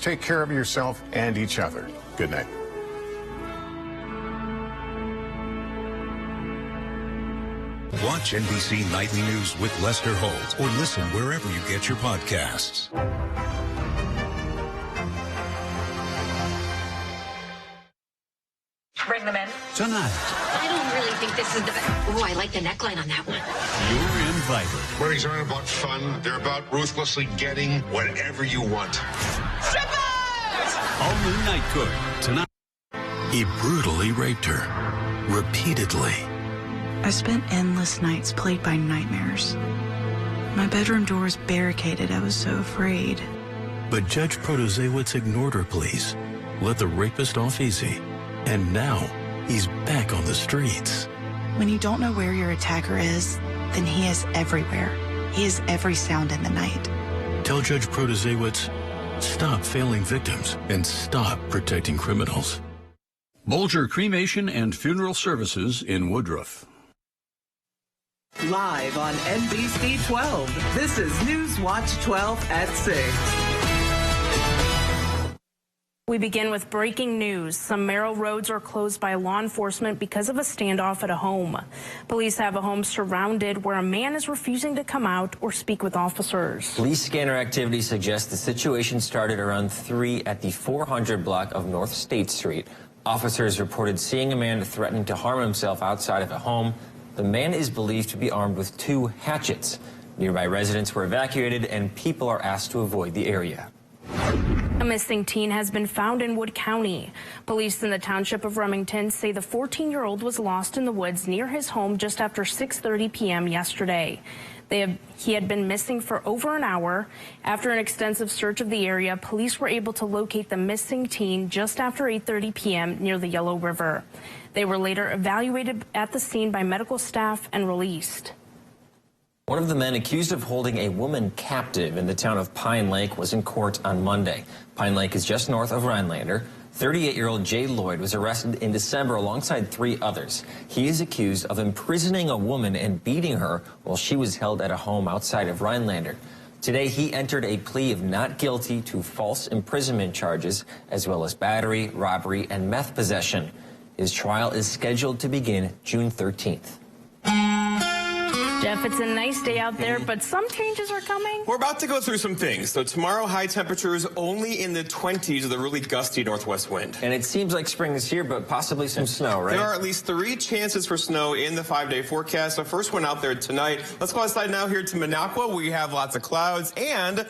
take care of yourself and each other. Good night. Watch NBC Nightly News with Lester Holt or listen wherever you get your podcasts. Bring them in. Tonight. I don't really think this is the best. Oh, I like the neckline on that one. You're invited. Weddings aren't about fun. They're about ruthlessly getting whatever you want. Strippers! All new Night Court. Tonight. He brutally raped her. Repeatedly. I spent endless nights plagued by nightmares. My bedroom door was barricaded. I was so afraid. But Judge Protasiewicz ignored her pleas, let the rapist off easy, and now he's back on the streets. When you don't know where your attacker is, then he is everywhere. He is every sound in the night. Tell Judge Protasiewicz, stop failing victims and stop protecting criminals. Bolger Cremation and Funeral Services in Woodruff. Live on NBC 12, this is News Watch 12 at 6. We begin with breaking news. Some Merrill roads are closed by law enforcement because of a standoff at a home. Police have a home surrounded where a man is refusing to come out or speak with officers. Police scanner activity suggests the situation started around 3 at the 400 block of North State Street. Officers reported seeing a man threatening to harm himself outside of a home. The man is believed to be armed with 2 hatchets. Nearby residents were evacuated and people are asked to avoid the area. A missing teen has been found in Wood County. Police in the township of Remington say the 14-year-old was lost in the woods near his home just after 6:30 p.m. yesterday. He had been missing for over an hour. After an extensive search of the area, police were able to locate the missing teen just after 8:30 p.m. near the Yellow River. They were later evaluated at the scene by medical staff and released. One of the men accused of holding a woman captive in the town of Pine Lake was in court on Monday. Pine Lake is just north of Rhinelander. 38-year-old Jay Lloyd was arrested in December alongside 3 others. He is accused of imprisoning a woman and beating her while she was held at a home outside of Rhinelander. Today, he entered a plea of not guilty to false imprisonment charges, as well as battery, robbery, and meth possession. His trial is scheduled to begin June 13th. Jeff, it's a nice day out there, but some changes are coming. We're about to go through some things. So tomorrow, high temperatures only in the 20s with a really gusty northwest wind. And it seems like spring is here, but possibly some snow, right? There are at least 3 chances for snow in the 5-day forecast. The first one out there tonight. Let's go outside now here to Minocqua. We have lots of clouds and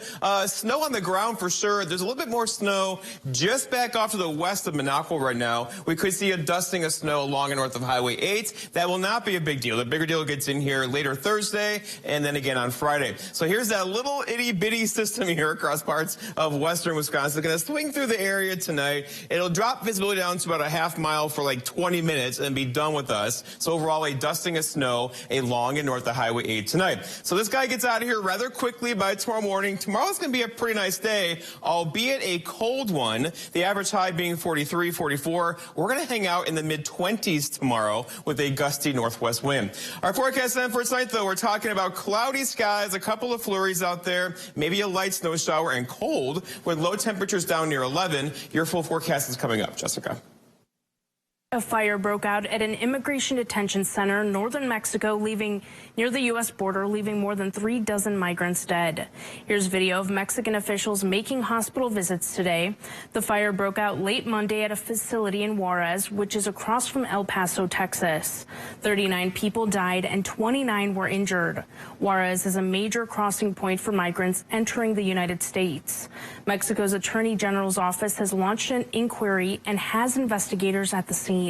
snow on the ground for sure. There's a little bit more snow just back off to the west of Minocqua right now. We could see a dusting of snow along and north of Highway 8. That will not be a big deal. The bigger deal gets in here later Thursday and then again on Friday. So here's that little itty-bitty system here across parts of western Wisconsin. It's going to swing through the area tonight. It'll drop visibility down to about a half mile for like 20 minutes and be done with us. So overall, a dusting of snow along and north of Highway 8 tonight. So this guy gets out of here rather quickly by tomorrow morning. Tomorrow's going to be a pretty nice day, albeit a cold one. The average high being 43, 44. We're going to hang out in the mid-20s tomorrow with a gusty northwest wind. Our forecast then for tonight, though, we're talking about cloudy skies, a couple of flurries out there, maybe a light snow shower, and cold with low temperatures down near 11. Your full forecast is coming up. Jessica. A fire broke out at an immigration detention center in northern Mexico, near the U.S. border, leaving more than 3 dozen migrants dead. Here's video of Mexican officials making hospital visits today. The fire broke out late Monday at a facility in Juarez, which is across from El Paso, Texas. 39 people died and 29 were injured. Juarez is a major crossing point for migrants entering the United States. Mexico's Attorney General's office has launched an inquiry and has investigators at the scene.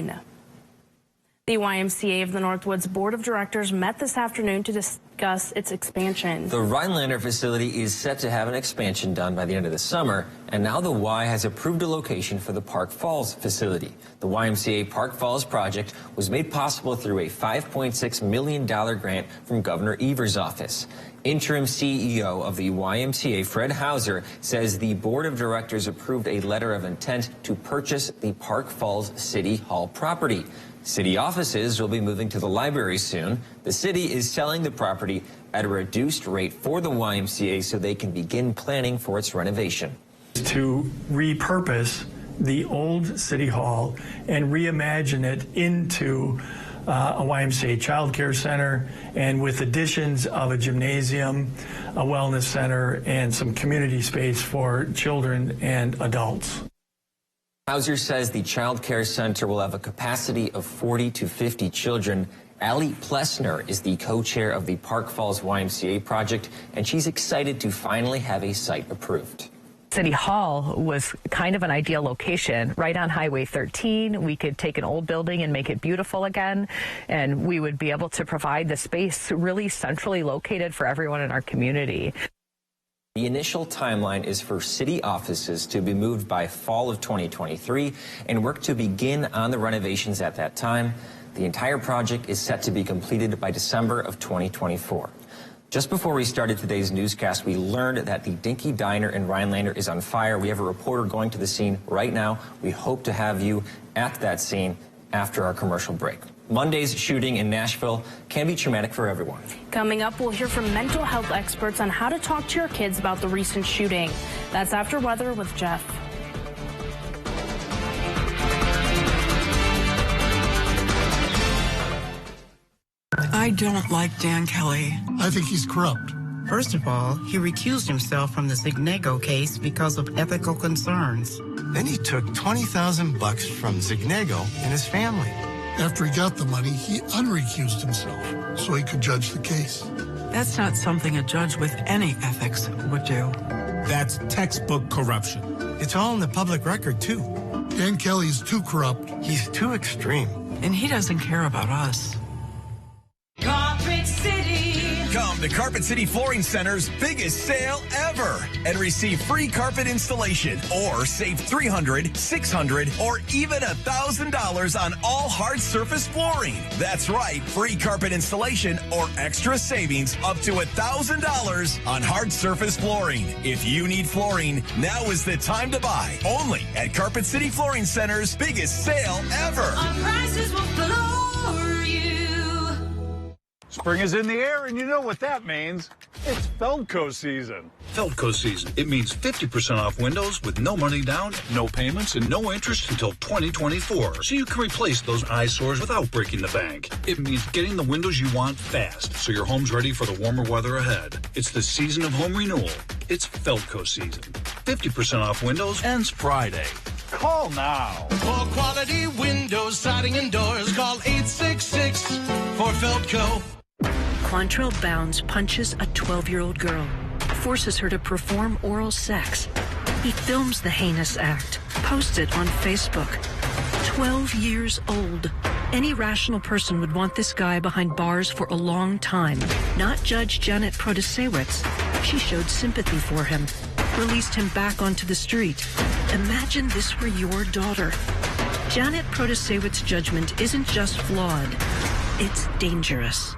The YMCA of the Northwoods Board of Directors met this afternoon to discuss its expansion. The Rhinelander facility is set to have an expansion done by the end of the summer, and now the Y has approved a location for the Park Falls facility. The YMCA Park Falls project was made possible through a $5.6 million grant from Governor Evers' office. Interim CEO of the YMCA, Fred Hauser, says the board of directors approved a letter of intent to purchase the Park Falls City Hall property. City offices will be moving to the library soon. The city is selling the property at a reduced rate for the YMCA so they can begin planning for its renovation. To repurpose the old City Hall and reimagine it into a YMCA child care center, and with additions of a gymnasium, a wellness center, and some community space for children and adults. Hauser says the child care center will have a capacity of 40 to 50 children. Allie Plessner is the co-chair of the Park Falls YMCA project, and she's excited to finally have a site approved. City Hall was kind of an ideal location, right on Highway 13. We could take an old building and make it beautiful again, and we would be able to provide the space really centrally located for everyone in our community. The initial timeline is for city offices to be moved by fall of 2023 and work to begin on the renovations at that time. The entire project is set to be completed by December of 2024. Just before we started today's newscast, we learned that the Dinky Diner in Rhinelander is on fire. We have a reporter going to the scene right now. We hope to have you at that scene after our commercial break. Monday's shooting in Nashville can be traumatic for everyone. Coming up, we'll hear from mental health experts on how to talk to your kids about the recent shooting. That's after weather with Jeff. I don't like Dan Kelly. I think he's corrupt. First of all, he recused himself from the Zignego case because of ethical concerns. Then he took $20,000 from Zignego and his family. After he got the money, he unrecused himself so he could judge the case. That's not something a judge with any ethics would do. That's textbook corruption. It's all in the public record, too. Dan Kelly's too corrupt. He's too extreme. And he doesn't care about us. Carpet City. Come to Carpet City Flooring Center's biggest sale ever and receive free carpet installation or save $300, $600, or even $1,000 on all hard surface flooring. That's right, free carpet installation or extra savings up to $1,000 on hard surface flooring. If you need flooring, now is the time to buy. Only at Carpet City Flooring Center's biggest sale ever. Our prices will floor you. Spring is in the air, and you know what that means. It's Feldco season. Feldco season. It means 50% off windows with no money down, no payments, and no interest until 2024. So you can replace those eyesores without breaking the bank. It means getting the windows you want fast, so your home's ready for the warmer weather ahead. It's the season of home renewal. It's Feldco season. 50% off windows ends Friday. Call now. For quality windows, siding, and doors, call 866 for Feldco. Quantrell Bounds punches a 12-year-old girl, forces her to perform oral sex. He films the heinous act, posts it on Facebook. 12 years old. Any rational person would want this guy behind bars for a long time. Not Judge Janet Protasewicz. She showed sympathy for him, released him back onto the street. Imagine this were your daughter. Janet Protasewicz's judgment isn't just flawed, it's dangerous.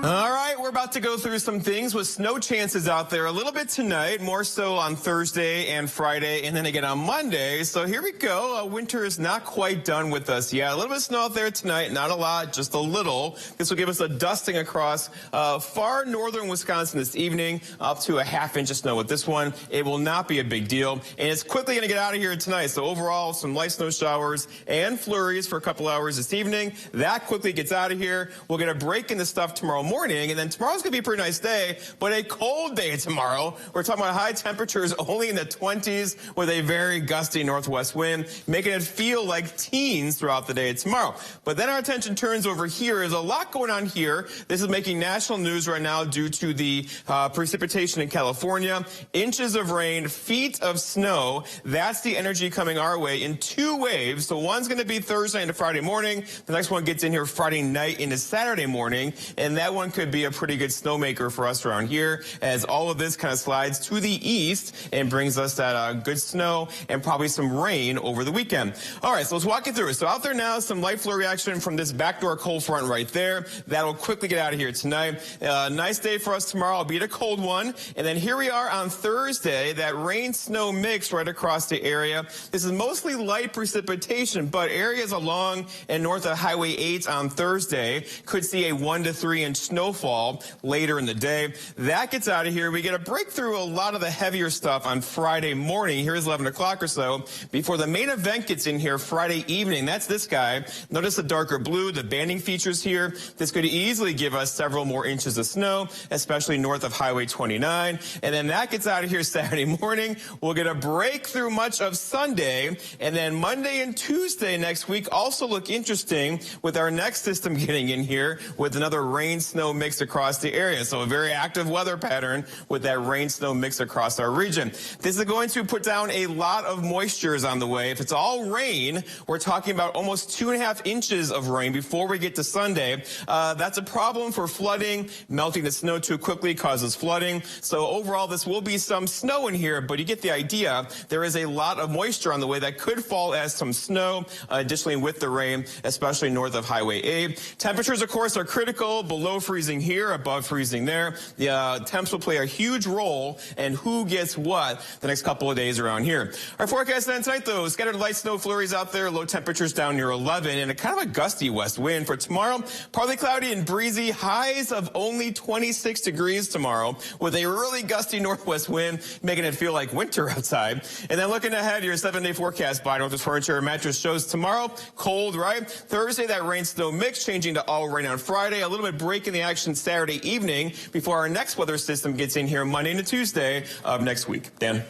All right, we're about to go through some things with snow chances out there a little bit tonight, more so on Thursday and Friday, and then again on Monday. So here we go. Winter is not quite done with us yet. A little bit of snow out there tonight, not a lot, just a little. This will give us a dusting across far northern Wisconsin this evening, up to a ½ inch of snow with this one. It will not be a big deal, and it's quickly going to get out of here tonight. So overall, some light snow showers and flurries for a couple hours this evening. That quickly gets out of here. We'll get a break in the stuff tomorrow morning, and then tomorrow's going to be a pretty nice day, but a cold day tomorrow. We're talking about high temperatures only in the 20s with a very gusty northwest wind, making it feel like teens throughout the day tomorrow. But then our attention turns over here. There's a lot going on here. This is making national news right now due to the precipitation in California. Inches of rain, feet of snow. That's the energy coming our way in 2 waves. So one's going to be Thursday into Friday morning. The next one gets in here Friday night into Saturday morning, and that one could be a pretty good snowmaker for us around here as all of this kind of slides to the east and brings us that good snow and probably some rain over the weekend. All right, so let's walk you through it. So out there now, some light flow reaction from this backdoor cold front right there. That'll quickly get out of here tonight. Nice day for us tomorrow, albeit a cold one. And then here we are on Thursday, that rain-snow mix right across the area. This is mostly light precipitation, but areas along and north of Highway 8 on Thursday could see a 1 to 3 inch snowfall. later in the day. That gets out of here. We get a break through a lot of the heavier stuff on Friday morning. Here's 11 o'clock or so before the main event gets in here Friday evening. That's this guy. Notice the darker blue, the banding features here. This could easily give us several more inches of snow, especially north of Highway 29. And then that gets out of here Saturday morning. We'll get a break through much of Sunday. And then Monday and Tuesday next week also look interesting with our next system getting in here with another rain-snow mix across the area. So a very active weather pattern with that rain-snow mix across our region. This is going to put down a lot of moistures on the way. If it's all rain, we're talking about almost 2.5 inches of rain before we get to Sunday. That's a problem for flooding. Melting the snow too quickly causes flooding. So overall, this will be some snow in here, but you get the idea. There is a lot of moisture on the way that could fall as some snow, additionally with the rain, especially north of Highway A. Temperatures, of course, are critical. Below freezing here, above freezing there. The temps will play a huge role in who gets what the next couple of days around here. Our forecast then tonight, though, scattered light snow flurries out there, low temperatures down near 11, and a kind of a gusty west wind. For tomorrow, partly cloudy and breezy, highs of only 26 degrees tomorrow, with a really gusty northwest wind, making it feel like winter outside. And then looking ahead, your 7-day forecast by Northwest Furniture and Mattress shows tomorrow, cold, right? Thursday, that rain-snow mix changing to all rain on Friday. A little bit break in the action Saturday evening before our next weather system gets in here Monday to Tuesday of next week. Dan?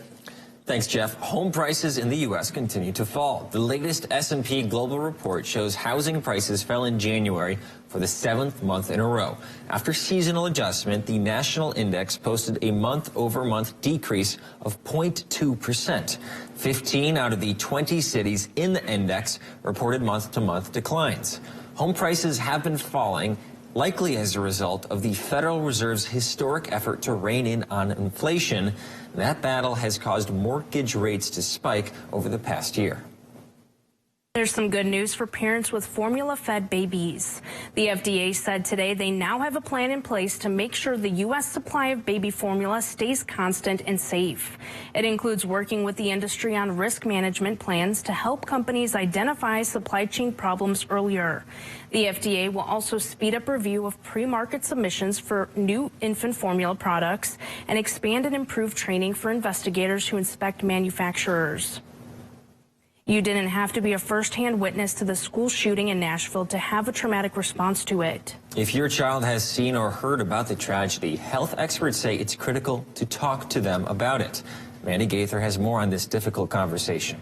Thanks, Jeff. Home prices in the U.S. continue to fall. The latest S&P Global report shows housing prices fell in January for the 7th month in a row. After seasonal adjustment, the national index posted a month-over-month decrease of 0.2%. 15 out of the 20 cities in the index reported month-to-month declines. Home prices have been falling, likely as a result of the Federal Reserve's historic effort to rein in on inflation. That battle has caused mortgage rates to spike over the past year. There's some good news for parents with formula-fed babies. The FDA said today they now have a plan in place to make sure the U.S. supply of baby formula stays constant and safe. It includes working with the industry on risk management plans to help companies identify supply chain problems earlier. The FDA will also speed up review of pre-market submissions for new infant formula products and expand and improve training for investigators who inspect manufacturers. You didn't have to be a first-hand witness to the school shooting in Nashville to have a traumatic response to it. If your child has seen or heard about the tragedy, health experts say it's critical to talk to them about it. Mandy Gaither has more on this difficult conversation.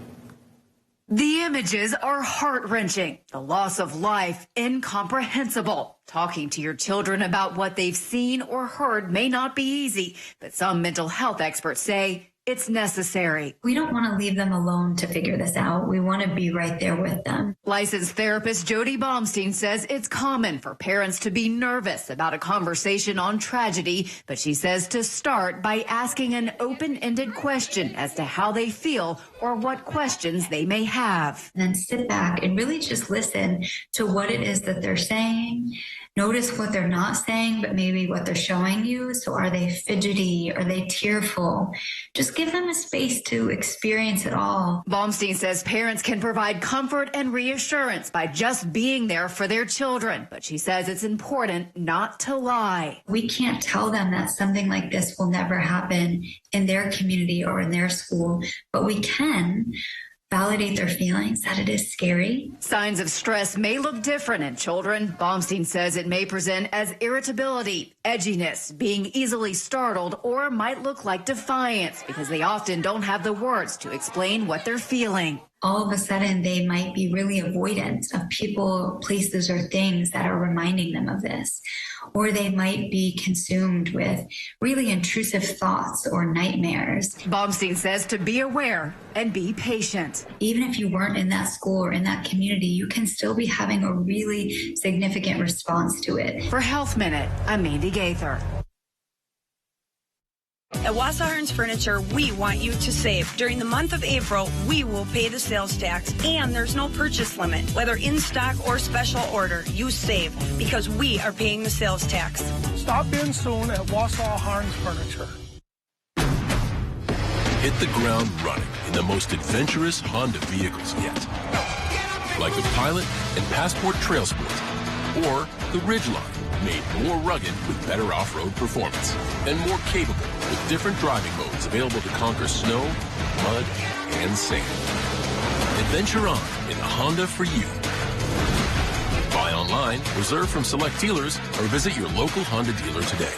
The images are heart-wrenching. The loss of life, incomprehensible. Talking to your children about what they've seen or heard may not be easy, but some mental health experts say it's necessary. We don't want to leave them alone to figure this out. We want to be right there with them. Licensed therapist Jody Baumstein says it's common for parents to be nervous about a conversation on tragedy, but she says to start by asking an open-ended question as to how they feel or what questions they may have. And then sit back and really just listen to what it is that they're saying. Notice what they're not saying, but maybe what they're showing you. So are they fidgety? Are they tearful? Just give them a space to experience it all. Baumstein says parents can provide comfort and reassurance by just being there for their children. But she says it's important not to lie. We can't tell them that something like this will never happen in their community or in their school, but we can validate their feelings that it is scary. Signs of stress may look different in children. Baumstein says it may present as irritability, edginess, being easily startled, or might look like defiance because they often don't have the words to explain what they're feeling. All of a sudden, they might be really avoidant of people, places, or things that are reminding them of this. Or they might be consumed with really intrusive thoughts or nightmares. Baumstein says to be aware and be patient. Even if you weren't in that school or in that community, you can still be having a really significant response to it. For Health Minute, I'm Mandy Gaither. At Wausau Hearns Furniture, we want you to save. During the month of April, we will pay the sales tax, and there's no purchase limit. Whether in stock or special order, you save because we are paying the sales tax. Stop in soon at Wausau Hearns Furniture. Hit the ground running in the most adventurous Honda vehicles yet. Like the Pilot and Passport Trail Sport, or the Ridgeline, made more rugged with better off-road performance and more capable with different driving modes available to conquer snow, mud, and sand. Adventure on in a Honda for you. Buy online, reserve from select dealers, or visit your local Honda dealer today.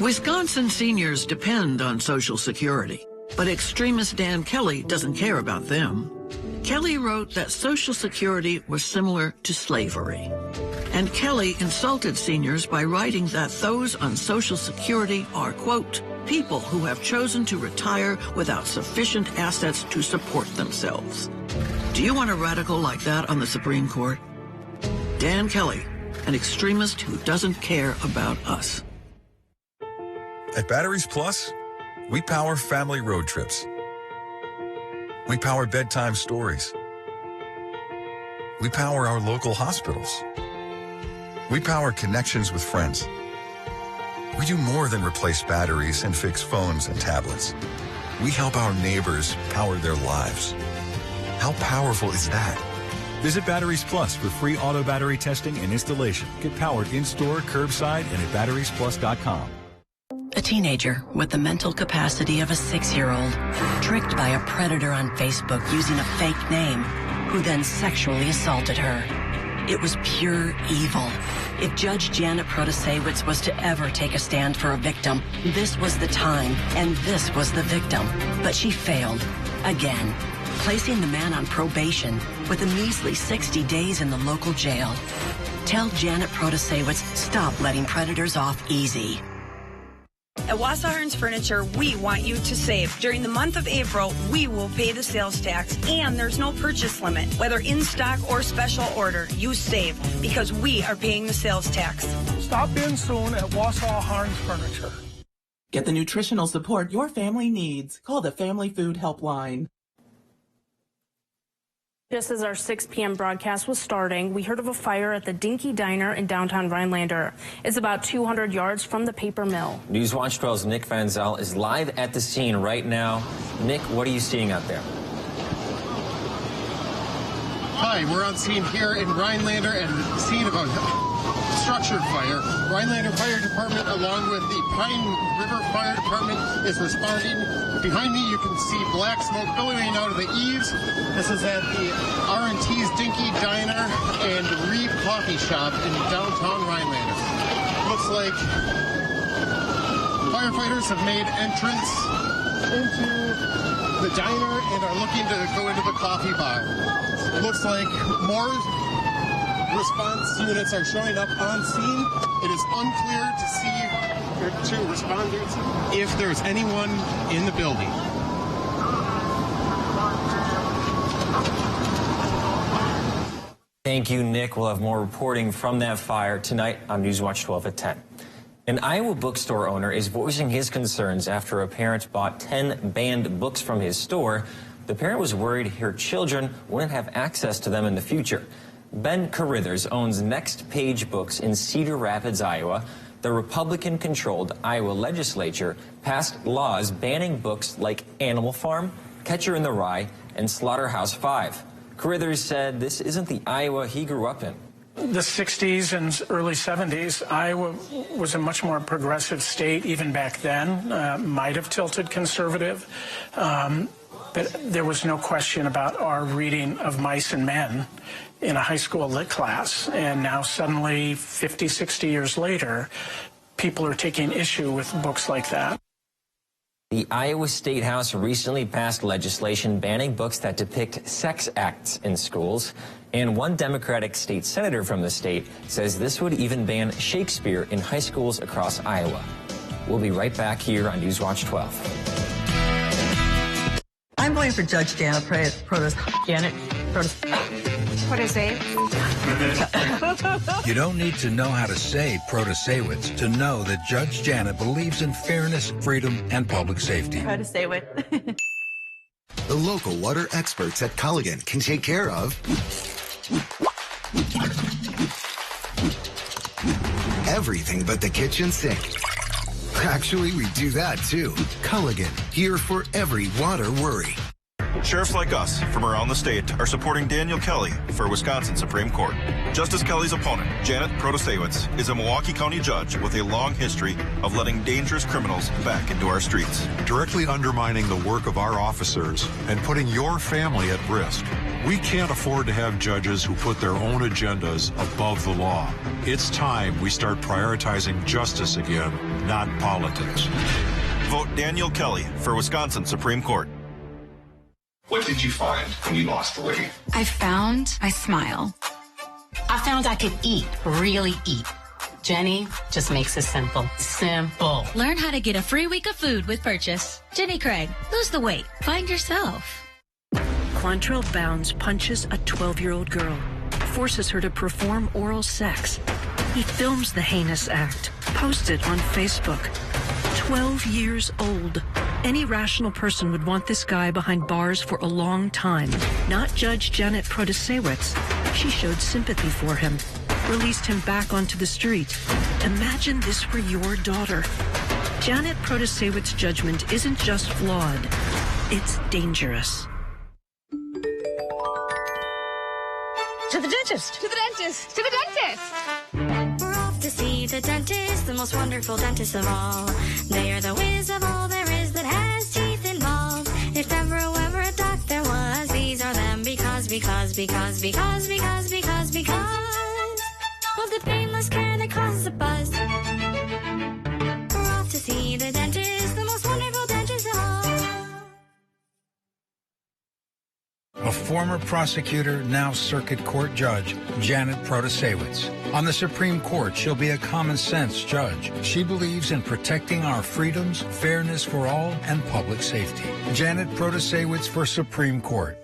Wisconsin seniors depend on Social Security, but extremist Dan Kelly doesn't care about them. Kelly wrote that Social Security was similar to slavery. And Kelly insulted seniors by writing that those on Social Security are, quote, people who have chosen to retire without sufficient assets to support themselves. Do you want a radical like that on the Supreme Court? Dan Kelly, an extremist who doesn't care about us. At Batteries Plus, we power family road trips. We power bedtime stories. We power our local hospitals. We power connections with friends. We do more than replace batteries and fix phones and tablets. We help our neighbors power their lives. How powerful is that? Visit Batteries Plus for free auto battery testing and installation. Get powered in-store, curbside, and at batteriesplus.com. A teenager with the mental capacity of a 6-year-old, tricked by a predator on Facebook using a fake name, who then sexually assaulted her. It was pure evil. If Judge Janet Protasewicz was to ever take a stand for a victim, this was the time, and this was the victim. But she failed. Again. Placing the man on probation with a measly 60 days in the local jail. Tell Janet Protasewicz, stop letting predators off easy. At Wausau Hearns Furniture, we want you to save. During the month of April, we will pay the sales tax, and there's no purchase limit. Whether in stock or special order, you save because we are paying the sales tax. Stop in soon at Wausau Hearns Furniture. Get the nutritional support your family needs. Call the Family Food Helpline. Just as our 6 p.m. broadcast was starting, we heard of a fire at the Dinky Diner in downtown Rhinelander. It's about 200 yards from the paper mill. Newswatch 12's Nick Van Zel is live at the scene right now. Nick, what are you seeing out there? Hi, we're on scene here in Rhinelander and scene of a structured fire. Rhinelander Fire Department along with the Pine River Fire Department is responding. Behind me you can see black smoke billowing out of the eaves. This is at the R&T's Dinky Diner and Reeve Coffee Shop in downtown Rhinelander. Looks like firefighters have made entrance into the diner and are looking to go into the coffee bar. It looks like more response units are showing up on scene. It is unclear to responders if there's anyone in the building. Thank you, Nick. We'll have more reporting from that fire tonight on Newswatch 12 at 10. An Iowa bookstore owner is voicing his concerns after a parent bought 10 banned books from his store. The parent was worried her children wouldn't have access to them in the future. Ben Carithers owns Next Page Books in Cedar Rapids, Iowa. The Republican-controlled Iowa legislature passed laws banning books like Animal Farm, Catcher in the Rye, and Slaughterhouse-Five. Carithers said this isn't the Iowa he grew up in. The 60s and early 70s, Iowa was a much more progressive state even back then, might have tilted conservative. But there was no question about our reading of Mice and Men in a high school lit class. And now suddenly, 50, 60 years later, people are taking issue with books like that. The Iowa State House recently passed legislation banning books that depict sex acts in schools. And one Democratic state senator from the state says this would even ban Shakespeare in high schools across Iowa. We'll be right back here on Newswatch 12. I'm going for Judge Janet Protasewicz. You don't need to know how to say Protasewicz to know that Judge Janet believes in fairness, freedom, and public safety. Protasewicz. The local water experts at Culligan can take care of everything but the kitchen sink. Actually, we do that too. Culligan, here for every water worry. Sheriffs like us from around the state are supporting Daniel Kelly for Wisconsin Supreme Court. Justice Kelly's opponent, Janet Protasewicz, is a Milwaukee County judge with a long history of letting dangerous criminals back into our streets. Directly undermining the work of our officers and putting your family at risk. We can't afford to have judges who put their own agendas above the law. It's time we start prioritizing justice again, not politics. Vote Daniel Kelly for Wisconsin Supreme Court. What did you find when you lost the weight? I found my smile. I found I could eat, really eat. Jenny just makes it simple. Simple. Learn how to get a free week of food with purchase. Jenny Craig, lose the weight. Find yourself. Quantrill Bounds punches a 12-year-old girl, forces her to perform oral sex. He films the heinous act, posts it on Facebook. 12 years old. Any rational person would want this guy behind bars for a long time. Not Judge Janet Protasewicz. She showed sympathy for him, released him back onto the street. Imagine this were your daughter. Janet Protasewicz's judgment isn't just flawed, it's dangerous. To the dentist. To the dentist. To the dentist. We're off to see the dentist, the most wonderful dentist of all. They are the whiz of all there is that has teeth involved. If ever a doctor was, these are them because of the painless care that causes a buzz. We're off to see the dentist, the most wonderful dentist of all. A former prosecutor, now circuit court judge, Janet Protasewicz. On the Supreme Court, she'll be a common sense judge. She believes in protecting our freedoms, fairness for all, and public safety. Janet Protasewicz for Supreme Court.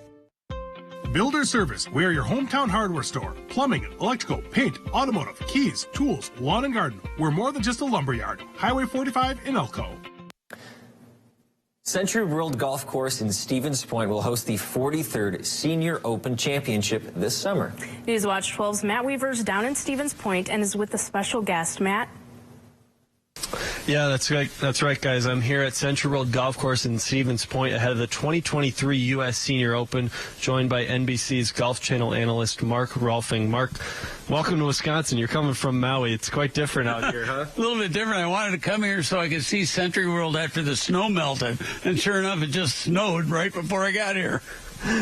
Builder Service. We are your hometown hardware store. Plumbing, electrical, paint, automotive, keys, tools, lawn and garden. We're more than just a lumberyard. Highway 45 in Elko. Century World Golf Course in Stevens Point will host the 43rd Senior Open Championship this summer. Newswatch 12's Matt Weaver's down in Stevens Point and is with a special guest. Matt? Yeah, that's right, guys. I'm here at Century World Golf Course in Stevens Point ahead of the 2023 U.S. Senior Open, joined by NBC's Golf Channel analyst Mark Rolfing. Mark, welcome to Wisconsin. You're coming from Maui. It's quite different out here, huh? A little bit different. I wanted to come here so I could see Century World after the snow melted, and sure enough, it just snowed right before I got here.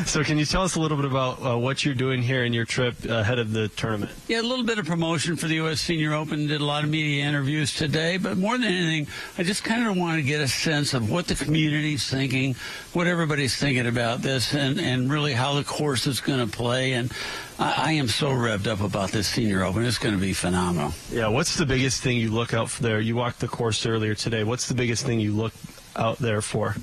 So can you tell us a little bit about what you're doing here in your trip ahead of the tournament? Yeah, a little bit of promotion for the U.S. Senior Open. Did a lot of media interviews today. But more than anything, I just kind of want to get a sense of what the community's thinking, what everybody's thinking about this, and really how the course is going to play. And I am so revved up about this Senior Open. It's going to be phenomenal. Yeah, what's the biggest thing you look out for there? You walked the course earlier today. What's the biggest thing you look out there for?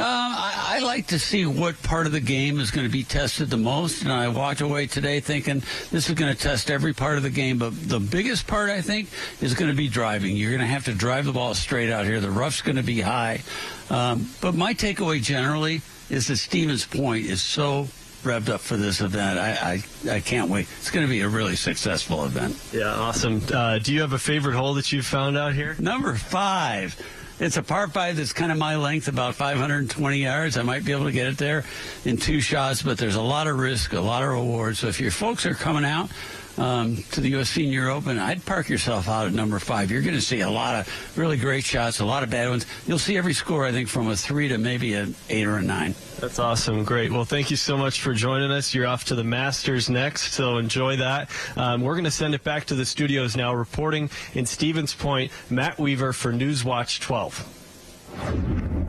I like to see what part of the game is going to be tested the most, and I walked away today thinking this is going to test every part of the game, but the biggest part, I think, is going to be driving. You're going to have to drive the ball straight out here. The rough's going to be high. But my takeaway generally is that Stevens Point is so revved up for this event. I can't wait. It's going to be a really successful event. Yeah, awesome. Do you have a favorite hole that you found out here? Number 5. It's a par 5 that's kind of my length, about 520 yards. I might be able to get it there in 2 shots, but there's a lot of risk, a lot of rewards. So if your folks are coming out to the U.S. Senior Open, I'd park yourself out at number 5. You're going to see a lot of really great shots, a lot of bad ones. You'll see every score, I think, from a 3 to maybe an 8 or a 9. That's awesome. Great. Well, thank you so much for joining us. You're off to the Masters next, so enjoy that. We're going to send it back to the studios now. Reporting in Stevens Point, Matt Weaver for Newswatch 12.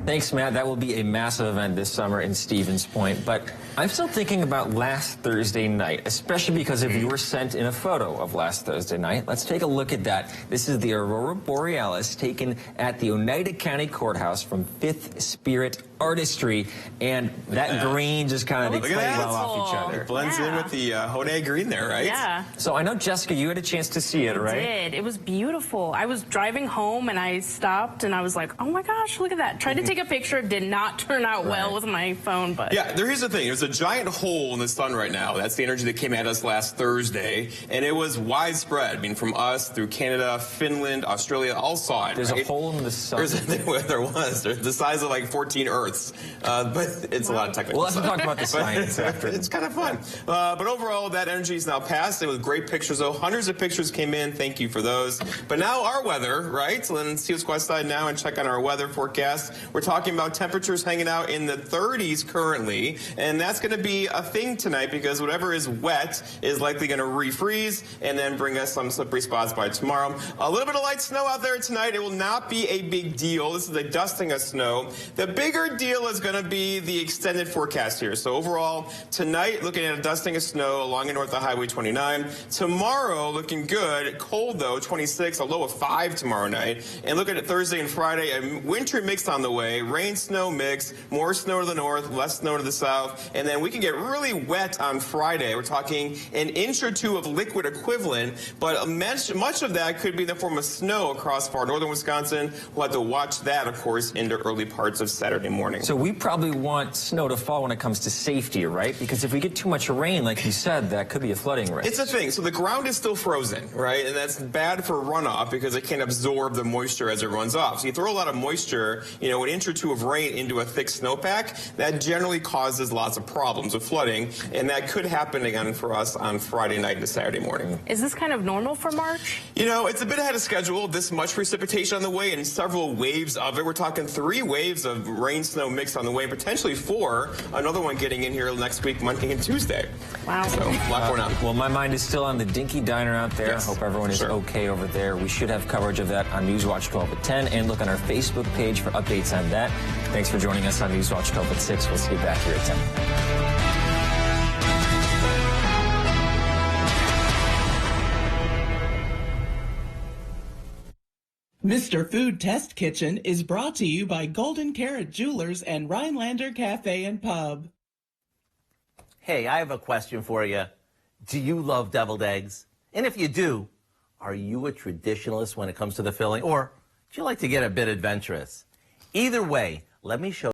Thanks, Matt. That will be a massive event this summer in Stevens Point. But I'm still thinking about last Thursday night, especially because if you were sent in a photo of last Thursday night. Let's take a look at that. This is the Aurora Borealis taken at the Oneida County Courthouse from Fifth Spirit Artistry, and that green just kind of play well off each other. It blends in with the Hoday green there, right? Yeah. So I know, Jessica, you had a chance to see it, right? I did. It was beautiful. I was driving home and I stopped and I was like, oh my gosh, look at that. Tried to take a picture. It did not turn out well with my phone, but. Yeah, here's the thing. There's a giant hole in the sun right now. That's the energy that came at us last Thursday, and it was widespread. I mean, from us through Canada, Finland, Australia, all saw it. There's a hole in the sun. There was. The size of like 14 Earths. Earths. But it's a lot of technical We'll have to stuff. talk about the science after. It's kind of fun. But overall, that energy is now past. It was great pictures, though. Hundreds of pictures came in. Thank you for those. But now our weather, right? So let's see what's outside now and check on our weather forecast. We're talking about temperatures hanging out in the 30s currently, and that's going to be a thing tonight because whatever is wet is likely going to refreeze and then bring us some slippery spots by tomorrow. A little bit of light snow out there tonight. It will not be a big deal. This is a dusting of snow. The bigger deal is going to be the extended forecast here. So overall, tonight, looking at a dusting of snow along and north of Highway 29. Tomorrow, looking good. Cold, though, 26, a low of 5 tomorrow night. And looking at Thursday and Friday, a winter mix on the way. Rain, snow mix, more snow to the north, less snow to the south. And then we can get really wet on Friday. We're talking an inch or two of liquid equivalent, but much of that could be in the form of snow across far northern Wisconsin. We'll have to watch that, of course, into early parts of Saturday morning. So we probably want snow to fall when it comes to safety, right? Because if we get too much rain, like you said, that could be a flooding risk. It's a thing. So the ground is still frozen, right? And that's bad for runoff because it can't absorb the moisture as it runs off. So you throw a lot of moisture, an inch or two of rain into a thick snowpack, that generally causes lots of problems with flooding. And that could happen again for us on Friday night into Saturday morning. Is this kind of normal for March? It's a bit ahead of schedule. This much precipitation on the way and several waves of it. We're talking 3 waves of rain, snow mix on the way, potentially 4. Another one getting in here next week, Monday and Tuesday. Wow. So, a lot going on. Well, my mind is still on the Dinky Diner out there. Yes. I hope everyone is okay over there. We should have coverage of that on Newswatch 12 at 10, and look on our Facebook page for updates on that. Thanks for joining us on Newswatch 12 at 6. We'll see you back here at 10. Mr. Food Test Kitchen is brought to you by Golden Carrot Jewelers and Rhinelander Cafe and Pub. Hey, I have a question for you. Do you love deviled eggs? And if you do, are you a traditionalist when it comes to the filling? Or do you like to get a bit adventurous? Either way, let me show